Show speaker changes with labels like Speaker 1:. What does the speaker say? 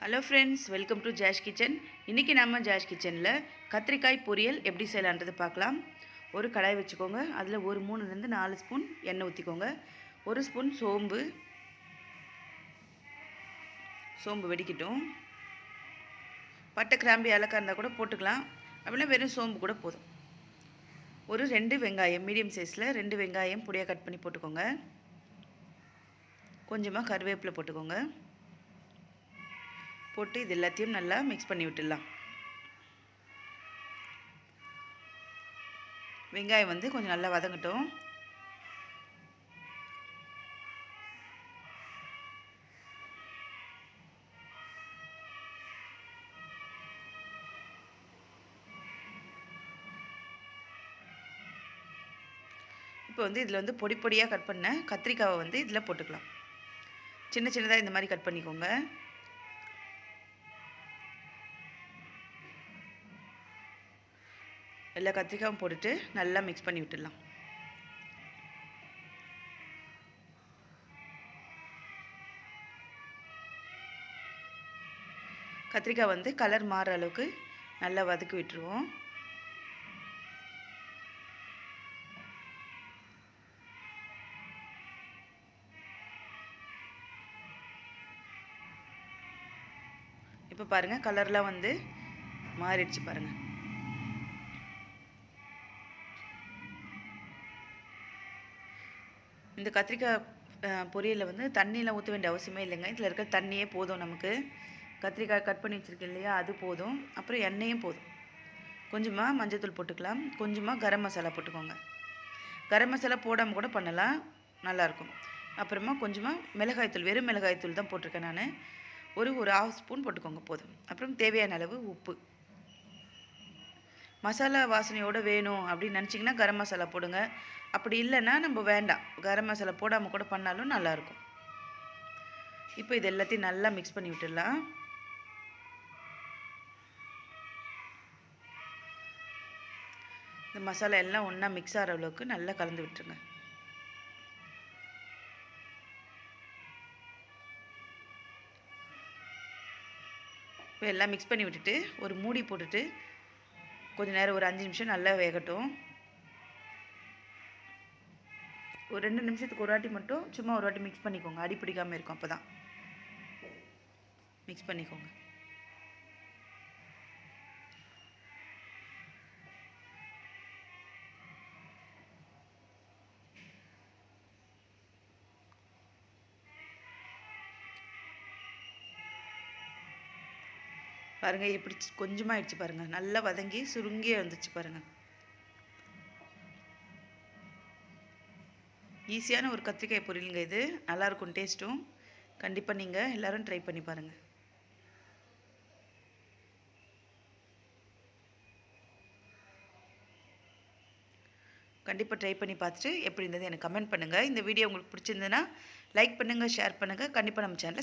Speaker 1: Hello friends, welcome to Josh kitchen. இன்றைக்கி நம்ம Josh கிச்சனில் கத்திரிக்காய் பொரியல் எப்படி செய்யலான்றது பார்க்கலாம். ஒரு கடாய் வச்சுக்கோங்க. அதில் ஒரு 3லேருந்து 4 ஸ்பூன் எண்ணெய் ஊற்றிக்கோங்க. 1 ஸ்பூன் சோம்பு வெடிக்கட்டும். பட்டை, கிராம்பு, ஏலக்காய் இருந்தால் கூட போட்டுக்கலாம். அப்படின்னா வெறும் சோம்பு கூட போதும். ஒரு 2 வெங்காயம், மீடியம் சைஸில் 2 வெங்காயம் பொடியாக கட் பண்ணி போட்டுக்கோங்க. கொஞ்சமாக கருவேப்பிலை போட்டுக்கோங்க. போட்டு இது எல்லாத்தையும் நல்லா மிக்ஸ் பண்ணி விட்டுடலாம். வெங்காயம் கொஞ்சம் நல்லா வதங்கட்டும். இப்போ இதில் பொடி பொடியாக கட் பண்ண கத்திரிக்காவை இதில் போட்டுக்கலாம். சின்ன சின்னதாக இந்த மாதிரி கட் பண்ணிக்கோங்க. எல்லா கத்திரிக்காயும் போட்டுட்டு நல்லா மிக்ஸ் பண்ணி விட்டுடலாம். கத்திரிக்காய் கலர் மாறுற அளவுக்கு நல்லா வதக்கி விட்டுருவோம். இப்போ பாருங்கள், கலர்லாம் மாறிடுச்சு பாருங்கள். இந்த கத்திரிக்காய் பொரியலில் தண்ணியெலாம் ஊற்ற வேண்டிய அவசியமே இல்லைங்க. இதில் இருக்கிற தண்ணியே போதும் நமக்கு. கத்திரிக்காய் கட் பண்ணி வச்சுருக்கேன் இல்லையா, அது போதும். அப்புறம் எண்ணெயும் போதும். கொஞ்சமாக மஞ்சள்தூள் போட்டுக்கலாம். கொஞ்சமாக கரம் மசாலா போட்டுக்கோங்க. கரம் மசாலா போடாமல் கூட பண்ணலாம், நல்லாயிருக்கும். அப்புறமா கொஞ்சமாக மிளகாய்த்தூள், வெறும் மிளகாய்த்தூள் தான் போட்டிருக்கேன் நான். ஒரு 1/2 ஸ்பூன் போட்டுக்கோங்க, போதும். அப்புறம் தேவையான அளவு உப்பு. மசாலா வாசனையோடு வேணும் அப்படின்னு நினச்சிங்கன்னா கரம் மசாலா போடுங்க. அப்படி இல்லைன்னா நம்ம வேண்டாம், கரம் மசாலா போடாமல் கூட பண்ணாலும் நல்லாயிருக்கும். இப்போ இது எல்லாத்தையும் நல்லா மிக்ஸ் பண்ணி விட்டுடலாம். இந்த மசாலா எல்லாம் ஒன்றா மிக்ஸ் ஆகிற அளவுக்கு நல்லா கலந்து விட்டுருங்க. இப்போ எல்லாம் மிக்ஸ் பண்ணி விட்டுட்டு ஒரு மூடி போட்டுட்டு கொஞ்சம் நேரம், ஒரு 5 நிமிஷம் நல்லா வேகட்டும். ஒரு 2 நிமிஷத்துக்கு ஒரு வாட்டி மட்டும் சும்மா ஒரு வாட்டி மிக்ஸ் பண்ணிக்கோங்க. அடி பிடிக்காமல் இருக்கும். அப்போ தான் மிக்ஸ் பண்ணிக்கோங்க. பாருங்கள், எப்படி கொஞ்சமாக ஆயிடுச்சு பாருங்கள். நல்லா வதங்கி சுருங்கியே வந்துச்சு பாருங்கள். ஈஸியான ஒரு கத்திரிக்காய் பொரியலுங்க இது. நல்லாயிருக்கும் டேஸ்ட்டும். கண்டிப்பாக நீங்கள் எல்லோரும் ட்ரை பண்ணி பாருங்கள். கண்டிப்பாக ட்ரை பண்ணி பார்த்துட்டு எப்படி இருந்தது எனக்கு கமெண்ட் பண்ணுங்கள். இந்த வீடியோ உங்களுக்கு பிடிச்சிருந்ததுன்னா லைக் பண்ணுங்கள், ஷேர் பண்ணுங்கள். கண்டிப்பாக நம்ம சேனலை